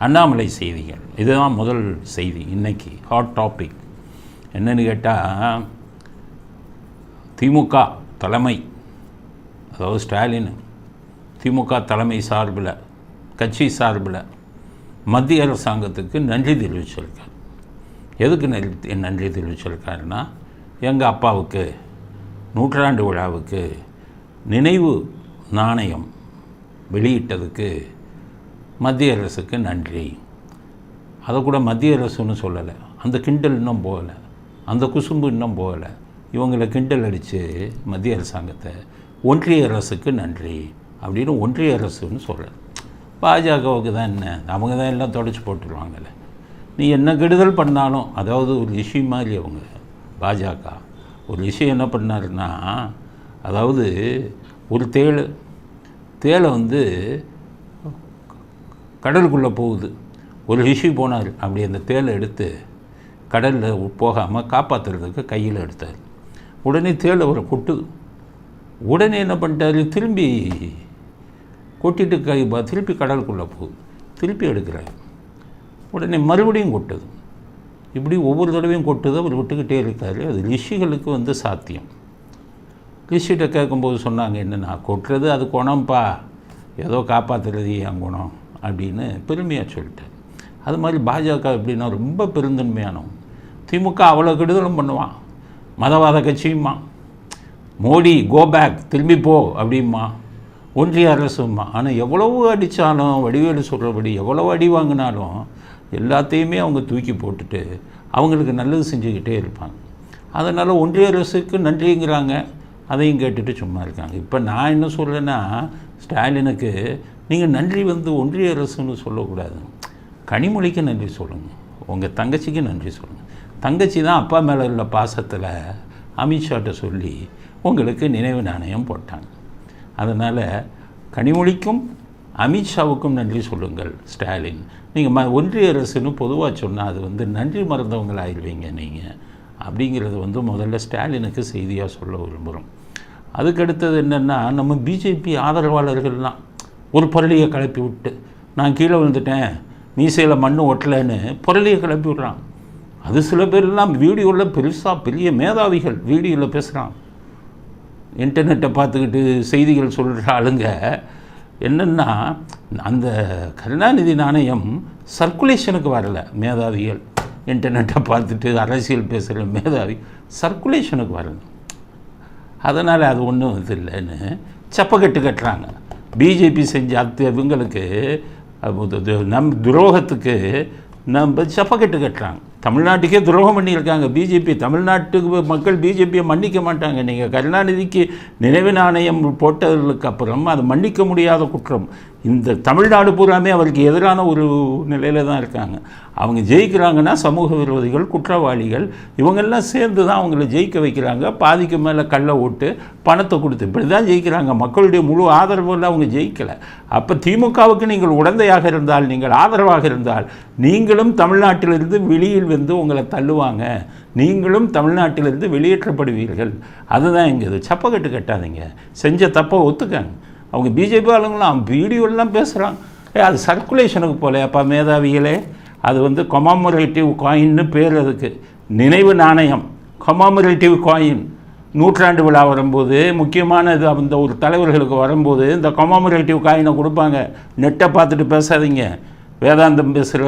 அண்ணாமலை செய்திகள். இதுதான் முதல் செய்தி. இன்றைக்கி ஹாட் டாபிக் என்னென்னு கேட்டால், திமுக தலைமை, அதாவது ஸ்டாலின் திமுக தலைமை சார்பில், கட்சி சார்பில் மத்திய அரசாங்கத்துக்கு நன்றி தெரிவிச்சிருக்கார். எதுக்கு நன்றி தெரிவிச்சிருக்காருன்னா, எங்கள் அப்பாவுக்கு 100ஆண்டு விழாவுக்கு நினைவு நாணயம் வெளியிட்டதுக்கு மத்திய அரசுக்கு நன்றி. அதை கூட மத்திய அரசுன்னு சொல்லலை, அந்த கிண்டல் இன்னும் போகலை, அந்த குசும்பு இன்னும் போகலை. இவங்களை கிண்டல் அடித்து மத்திய அரசாங்கத்தை ஒன்றிய அரசுக்கு நன்றி அப்படின்னு ஒன்றிய அரசுன்னு சொல்கிறேன். பாஜகவுக்கு தான் என்ன, அவங்க தான் எல்லாம் தொடச்சி போட்டுருவாங்கல்ல. நீ என்ன கெடுதல் பண்ணாலும், அதாவது ஒரு விஷயம் மாதிரி அவங்க பாஜக ஒரு விஷயம் என்ன பண்ணாருன்னா, அதாவது ஒரு தேலை கடலுக்குள்ளே போகுது, ஒரு ரிஷி போனார், அப்படி அந்த தேலை எடுத்து கடலில் போகாமல் காப்பாற்றுறதுக்கு கையில் எடுத்தார். உடனே தேலை அவரை கொட்டுது. உடனே என்ன பண்ணிட்டார், திரும்பி கொட்டிட்டு திருப்பி கடலுக்குள்ளே போகுது, திருப்பி எடுக்கிறார். உடனே மறுபடியும் கொட்டுது. இப்படி ஒவ்வொரு தடவையும் கொட்டுது. அவர் விட்டுக்கிட்டே இருக்கார். அது ரிஷிகளுக்கு சாத்தியம். ரிஷிகிட்ட கேட்கும்போது சொன்னாங்க, என்னென்னா கொட்டுறது அது குணம்ப்பா, ஏதோ காப்பாற்றுறது என் குணம் அப்படின்னு பெருமையாக சொல்லிட்டார். அது மாதிரி பாஜக எப்படின்னா ரொம்ப பெருந்தன்மையானவன். திமுக அவ்வளோ கெடுதலும் பண்ணுவான், மதவாத கட்சியுமா, மோடி கோ பேக் திரும்பி போ அப்படிம்மா, ஒன்றிய அரசும்மா. ஆனால் எவ்வளவு அடித்தாலும், வடிவேலு சொல்கிறபடி எவ்வளவு அடி வாங்கினாலும் எல்லாத்தையுமே அவங்க தூக்கி போட்டுட்டு அவங்களுக்கு நல்லது செஞ்சுக்கிட்டே இருப்பாங்க. அதனால் ஒன்றிய அரசுக்கு நன்றிங்கிறாங்க, அதையும் கேட்டுட்டு சும்மா இருக்காங்க. இப்போ நான் என்ன சொல்கிறேன்னா, ஸ்டாலினுக்கு நீங்கள் நன்றி ஒன்றிய அரசுன்னு சொல்லக்கூடாது, கனிமொழிக்கு நன்றி சொல்லுங்கள், உங்கள் தங்கச்சிக்கு நன்றி சொல்லுங்கள். தங்கச்சி தான் அப்பா மேலே உள்ள பாசத்தில் அமித்ஷாட்ட சொல்லி உங்களுக்கு நினைவு நாணயம் போட்டாங்க. அதனால் கனிமொழிக்கும் அமித்ஷாவுக்கும் நன்றி சொல்லுங்கள் ஸ்டாலின். நீங்கள் ஒன்றிய அரசுன்னு பொதுவாக சொன்னால் அது நன்றி மறந்தவங்களாகிடுவீங்க நீங்கள் அப்படிங்கிறது முதல்ல ஸ்டாலினுக்கு செய்தியாக சொல்ல விரும்புகிறோம். அதுக்கடுத்தது என்னென்னா, நம்ம பிஜேபி ஆதரவாளர்கள்லாம் ஒரு புரளியை கிளப்பி விட்டு, நான் கீழே விழுந்துட்டேன், மீசையில் மண் ஒட்டலைன்னு புரளியை கிளப்பி விட்றான். அது சில பேர்லாம் வீடியோவில் பெரிய மேதாவிகள் வீடியோவில் பேசுகிறான். இன்டர்நெட்டை பார்த்துக்கிட்டு செய்திகள் சொல்கிற ஆளுங்க என்னென்னா, அந்த கருணாநிதி நாணயம் சர்க்குலேஷனுக்கு வரலை. மேதாவிகள் இன்டர்நெட்டை பார்த்துட்டு அரசியல் பேசுகிற மேதாவி சர்க்குலேஷனுக்கு வரல, அதனால் அது ஒன்றும் இது இல்லைன்னு சப்பக்கட்டு கட்டுறாங்க. பிஜேபி செஞ்ச இவங்களுக்கு துரோகத்துக்கு நம்ம சப்பக்கட்டு கட்டுறாங்க. தமிழ்நாட்டுக்கே துரோகம் பண்ணியிருக்காங்க பிஜேபி. தமிழ்நாட்டுக்கு மக்கள் பிஜேபியை மன்னிக்க மாட்டாங்க. நீங்கள் கருணாநிதிக்கு நினைவு நாணயம் போட்டதுக்கு அப்புறம் அது மன்னிக்க முடியாத குற்றம். இந்த தமிழ்நாடு பூராமே அவருக்கு எதிரான ஒரு நிலையில் தான் இருக்காங்க. அவங்க ஜெயிக்கிறாங்கன்னா சமூக விரோதிகள், குற்றவாளிகள் இவங்கெல்லாம் சேர்ந்து தான் அவங்கள ஜெயிக்க வைக்கிறாங்க. பாதிக்கு மேலே கள்ள ஓட்டு பணத்தை கொடுத்து இப்படி தான் ஜெயிக்கிறாங்க. மக்களுடைய முழு ஆதரவில் அவங்க ஜெயிக்கலை. அப்போ திமுகவுக்கு நீங்கள் உடந்தையாக இருந்தால், நீங்கள் ஆதரவாக இருந்தால், நீங்களும் தமிழ்நாட்டிலிருந்து வெளியில் உங்களை தள்ளுவாங்க, நீங்களும் தமிழ்நாட்டிலிருந்து வெளியேற்றப்படுவீர்கள். அதுதான் இங்கே இது. சப்பக்கட்டு கட்டாதீங்க, செஞ்ச தப்பை ஒத்துக்காங்க. அவங்க பிஜேபி ஆளுங்களாம் வீடியோலாம் பேசுகிறாங்க, அது சர்க்குலேஷனுக்கு போல அப்பா மேதாவிகளே. அது கொமாமரேட்டிவ் காயின்னு பேர், அதுக்கு நினைவு நாணயம், கொமாமரேட்டிவ் காயின். 100ஆண்டு விழா வரும்போது, முக்கியமான இது அந்த ஒரு தலைவர்களுக்கு வரும்போது இந்த கொமாமரேட்டிவ் காயினை கொடுப்பாங்க. நெட்டை பார்த்துட்டு பேசாதீங்க, வேதாந்தம் பேசுகிற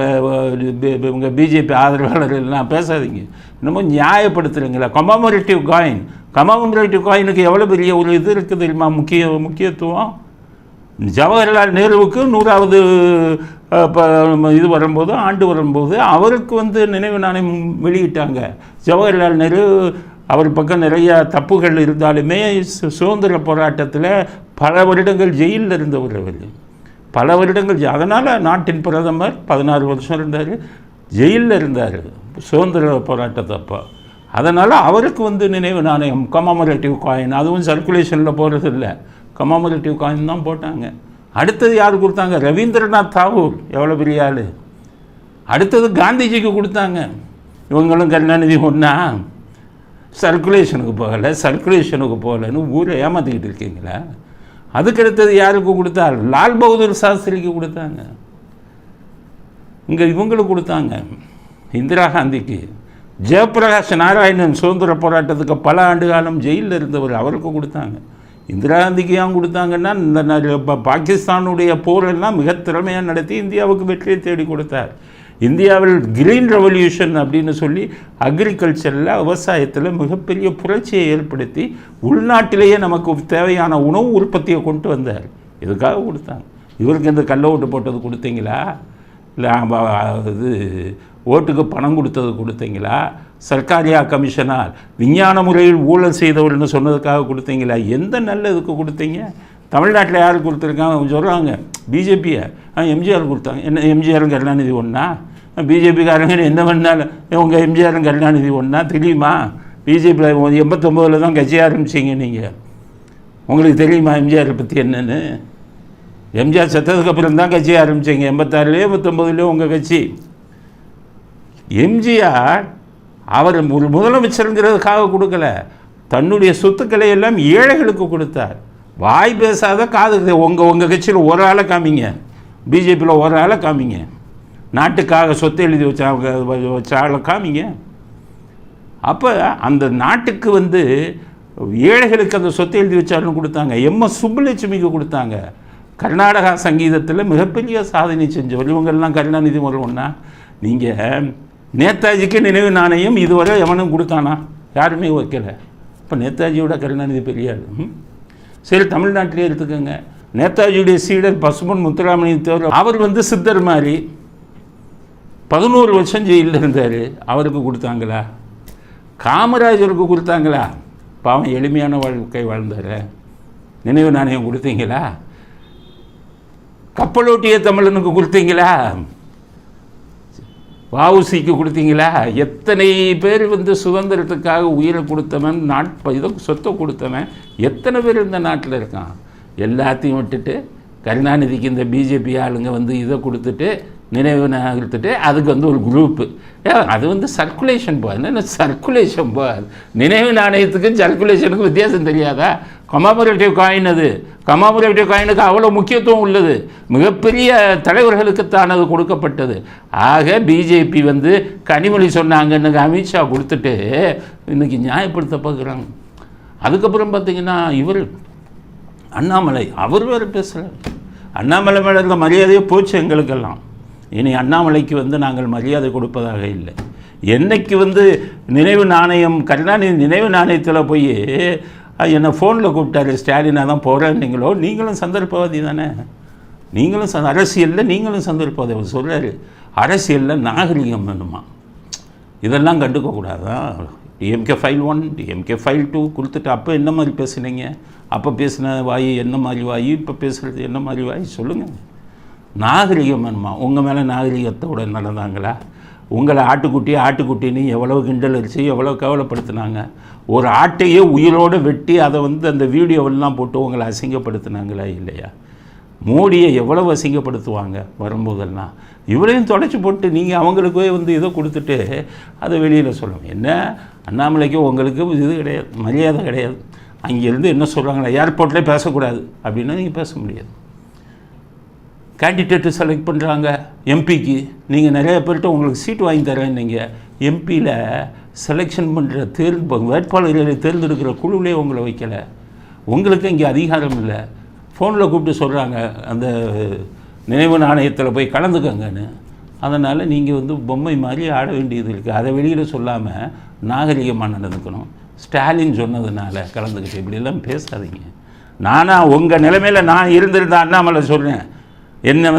இவங்க பிஜேபி ஆதரவாளர்கள்லாம் பேசாதீங்க. இன்னமும் நியாயப்படுத்துகிறீங்களா? கமாமரேட்டிவ் காயினுக்கு எவ்வளோ பெரிய ஒரு இது இருக்குது தெரியுமா, முக்கியத்துவம். ஜவஹர்லால் நேருவுக்கு 100வது இது வரும்போது, ஆண்டு வரும்போது அவருக்கு நினைவு நாணயம் வெளியிட்டாங்க. ஜவஹர்லால் நேரு அவர் பக்கம் நிறைய தப்புகள் இருந்தாலுமே சுதந்திர போராட்டத்தில் பல வருடங்கள் ஜெயிலில் இருந்தவர் அவர், பல வருடங்கள். அதனால் நாட்டின் பிரதமர் 16 வருஷம் இருந்தார், ஜெயிலில் இருந்தார் சுதந்திர போராட்டத்தப்போ. அதனால் அவருக்கு நினைவு நாணயம் கமாமரேட்டிவ் காயின், அதுவும் சர்க்குலேஷனில் போகிறது இல்லை, கமாமரேட்டிவ் காயின் தான் போட்டாங்க. அடுத்தது யார் கொடுத்தாங்க? ரவீந்திரநாத் தாகூர், எவ்வளோ பெரிய ஆள். அடுத்தது காந்திஜிக்கு கொடுத்தாங்க. இவங்களும் கருணாநிதி ஒன்றா? சர்க்குலேஷனுக்கு போகலைன்னு ஊரை ஏமாற்றிக்கிட்டு இருக்கீங்களா? அதுக்கடுத்தது யாருக்கு கொடுத்தார்? லால் பகதூர் சாஸ்திரிக்கு கொடுத்தாங்க. இங்கே இவங்களுக்கு கொடுத்தாங்க, இந்திரா காந்திக்கு. ஜெயபிரகாஷ் நாராயணன் சுதந்திர போராட்டத்துக்கு பல ஆண்டு காலம் ஜெயிலில் இருந்தவர், அவருக்கு கொடுத்தாங்க. இந்திரா காந்திக்கு ஏன் கொடுத்தாங்கன்னா, இந்த பாகிஸ்தானுடைய போரெல்லாம் மிக திறமையாக நடத்தி இந்தியாவுக்கு வெற்றியை தேடி கொடுத்தார். இந்தியாவில் கிரீன் ரெவல்யூஷன் அப்படின்னு சொல்லி அக்ரிகல்ச்சரில், விவசாயத்தில் மிகப்பெரிய புரட்சியை ஏற்படுத்தி உள்நாட்டிலேயே நமக்கு தேவையான உணவு உற்பத்தியை கொண்டு வந்தார். இதுக்காக கொடுத்தாங்க. இவருக்கு இந்த கள்ள ஓட்டு போட்டது கொடுத்தீங்களா, இல்லை இது ஓட்டுக்கு பணம் கொடுத்தது கொடுத்தீங்களா, சர்க்காரியா கமிஷனார் விஞ்ஞான முறையில் ஊழல் செய்தவர்னு சொன்னதுக்காக கொடுத்தீங்களா, எந்த நல்ல இதுக்கு கொடுத்தீங்க? தமிழ்நாட்டில் யார் கொடுத்துருக்காங்க? அவங்க சொல்கிறாங்க பிஜேபியை, எம்ஜிஆர் கொடுத்தாங்க. என்ன எம்ஜிஆரும் கருணாநிதி ஒன்றா? பிஜேபிக்காரங்க என்ன பண்ணாலும் உங்கள் எம்ஜிஆரும் கருணாநிதி ஒன்றா தெரியுமா? பிஜேபியில் 89 தான் கட்சி ஆரம்பிச்சிங்க நீங்கள். உங்களுக்கு தெரியுமா எம்ஜிஆரை பற்றி என்னென்னு? எம்ஜிஆர் செத்ததுக்கு அப்புறம் தான் கட்சி ஆரம்பிச்சிங்க. 86லேயோ 89லேயோ உங்கள் கட்சி. எம்ஜிஆர் அவர் ஒரு முதலமைச்சருங்கிறதுக்காக கொடுக்கல, தன்னுடைய சொத்துக்களை எல்லாம் ஏழைகளுக்கு கொடுத்தார். வாய் பேசாத காது. உங்கள் கட்சியில் ஒரு ஆளை காமிங்க, பிஜேபியில் ஒரு ஆளை காமிங்க, நாட்டுக்காக சொத்தை எழுதி வச்ச ஆளை காமிங்க. அப்போ அந்த நாட்டுக்கு ஏழைகளுக்கு அந்த சொத்தை எழுதி வச்சாலும் கொடுத்தாங்க. எம்எஸ் சுப்புலட்சுமிக்கு கொடுத்தாங்க. கர்நாடகா சங்கீதத்தில் மிகப்பெரிய சாதனை செஞ்சவர். இவங்கெல்லாம் கருணாநிதி முதல் ஒன்றா? நீங்கள் நேதாஜிக்கு நினைவு நாணயம் இதுவரை எவனும் கொடுத்தானா? யாருமே வைக்கலை. இப்போ நேதாஜியோட கருணாநிதி பெரிய ஆள். சரி, தமிழ்நாட்டிலே எடுத்துக்கோங்க. நேதாஜியுடைய சீடர் பசுமன் முத்துராமலிங்க தேவர், அவர் சித்தர் மாதிரி 11 வருஷம் ஜெயிலில் இருந்தார். அவருக்கு கொடுத்தாங்களா? காமராஜருக்கு கொடுத்தாங்களா? பாவம் எளிமையான வாழ்க்கை வாழ்ந்தார். நினைவு நாணயம் கொடுத்தீங்களா? கப்பலோட்டிய தமிழனுக்கு கொடுத்தீங்களா? வஉசிக்கு கொடுத்தீங்களா? எத்தனை பேர் சுதந்திரத்துக்காக உயிரை கொடுத்தவன், இதை சொத்தை கொடுத்தவன் எத்தனை பேர் இந்த நாட்டில் இருக்கான்? எல்லாத்தையும் விட்டுட்டு கருணாநிதிக்கு இந்த பிஜேபி ஆளுங்க இதை கொடுத்துட்டு நினைவு கொடுத்துட்டு அதுக்கு ஒரு குரூப்பு. அது சர்க்குலேஷன் போகாது. என்ன சர்க்குலேஷன் போகாது? நினைவு நாணயத்துக்கும் சர்க்குலேஷனுக்கும் வித்தியாசம் தெரியாதா? கமாமரேட்டிவ் காயின், அது கமாமரேட்டிவ் காயினுக்கு அவ்வளோ முக்கியத்துவம் உள்ளது. மிகப்பெரிய தலைவர்களுக்குத்தான் அது கொடுக்கப்பட்டது. ஆக பிஜேபி கனிமொழி சொன்னாங்கன்னு அமித்ஷா கொடுத்துட்டு இன்றைக்கி நியாயப்படுத்த பார்க்குறாங்க. அதுக்கப்புறம் பார்த்திங்கன்னா இவர் அண்ணாமலை, அவர் வேறு பேசுகிறார். அண்ணாமலை மேலே இருந்த மரியாதையே போச்சு எங்களுக்கெல்லாம். இனி அண்ணாமலைக்கு நாங்கள் மரியாதை கொடுப்பதாக இல்லை. என்னைக்கு நினைவு நாணயம், கருணாநிதி நினைவு நாணயத்தில் போய் என்னை ஃபோனில் கூப்பிட்டாரு, ஸ்டாலினாக தான் போகிறேன்னீங்களோ, நீங்களும் சந்தர்ப்பவாதி தானே, நீங்களும் அரசியலில் நீங்களும் சந்தர்ப்பவாதி. அவர் சொல்கிறாரு, அரசியலில் நாகரிகம் வேணுமா, இதெல்லாம் கண்டுக்கக்கூடாதான். டிஎம்கே ஃபைல் 1 டிஎம்கே ஃபைல் 2 கொடுத்துட்டு அப்போ என்ன மாதிரி பேசுனீங்க? அப்போ பேசின வாய் என்ன மாதிரி வாய், இப்போ பேசுகிறது என்ன மாதிரி வாய்? சொல்லுங்கள். நாகரிகம் வேணுமா? உங்கள் மேலே நாகரிகத்தோடு நடந்தாங்களா? உங்களை ஆட்டுக்குட்டின்னு எவ்வளோ கிண்டல் அடிச்சு எவ்வளோ கவலைப்படுத்தினாங்க. ஒரு ஆட்டையே உயிரோடு வெட்டி அதை அந்த வீடியோவெல்லாம் போட்டு உங்களை அசிங்கப்படுத்தினாங்களா இல்லையா? மோடியை எவ்வளோ அசிங்கப்படுத்துவாங்க வரும்போதெல்லாம். இவளையும் தொலைச்சி போட்டு நீங்கள் அவங்களுக்கே இதை கொடுத்துட்டு அதை வெளியில் சொல்லணும். என்ன அண்ணாமலைக்கு உங்களுக்கு இது கிடையாது, மரியாதை கிடையாது. அங்கேருந்து என்ன சொல்கிறாங்களா, ஏர்போர்ட்லேயே பேசக்கூடாது அப்படின்னா நீங்கள் பேச முடியாது. கேண்டிடேட்டு செலக்ட் பண்ணுறாங்க எம்பிக்கு, நீங்கள் நிறைய பேர்கிட்ட உங்களுக்கு சீட் வாங்கி தரேன். நீங்கள் எம்பியில் செலெக்ஷன் பண்ணுற வேட்பாளர்களை தேர்ந்தெடுக்கிற குழுவிலே உங்களை வைக்கலை. உங்களுக்கு இங்கே அதிகாரம் இல்லை. ஃபோனில் கூப்பிட்டு சொல்கிறாங்க அந்த நினைவு நாணயத்தில் போய் கலந்துக்கங்கன்னு. அதனால் நீங்கள் பொம்மை மாதிரி ஆட வேண்டியது இருக்குது. அதை வெளியில் சொல்லாமல் நாகரிகமாக நடந்துக்கணும். ஸ்டாலின் சொன்னதுனால கலந்துக்கிட்டு இப்படியெல்லாம் பேசாதீங்க. நானாக உங்கள் நிலைமையில் நான் இருந்திருந்த அண்ணாமலை சொல்கிறேன், என்னை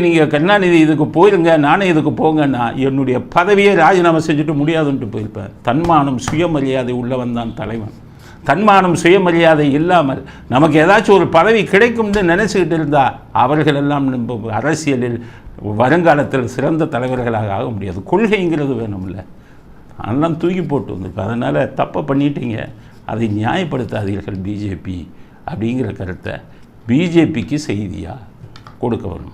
நீங்கள் கருணாநிதி இதுக்கு போயிருங்க, நானே இதுக்கு போங்கன்னா என்னுடைய பதவியை ராஜினாமா செஞ்சுட்டு முடியாதுன்ட்டு போயிருப்பேன். தன்மானம் சுயமரியாதை உள்ளவன் தான் தலைவன். தன்மானம் சுயமரியாதை இல்லாமல் நமக்கு ஏதாச்சும் ஒரு பதவி கிடைக்கும்னு நினச்சிக்கிட்டு இருந்தால் அவர்களெல்லாம் அரசியலில் வருங்காலத்தில் சிறந்த தலைவர்களாக ஆக முடியாது. கொள்கைங்கிறது வேணும்ல, அதெல்லாம் தூக்கி போட்டு வந்திருக்கு. அதனால் தப்பை பண்ணிட்டீங்க, அதை நியாயப்படுத்தாதீர்கள் பிஜேபி அப்படிங்கிற கருத்தை பிஜேபிக்கு செய்தியாக கொடுக்க வரும்.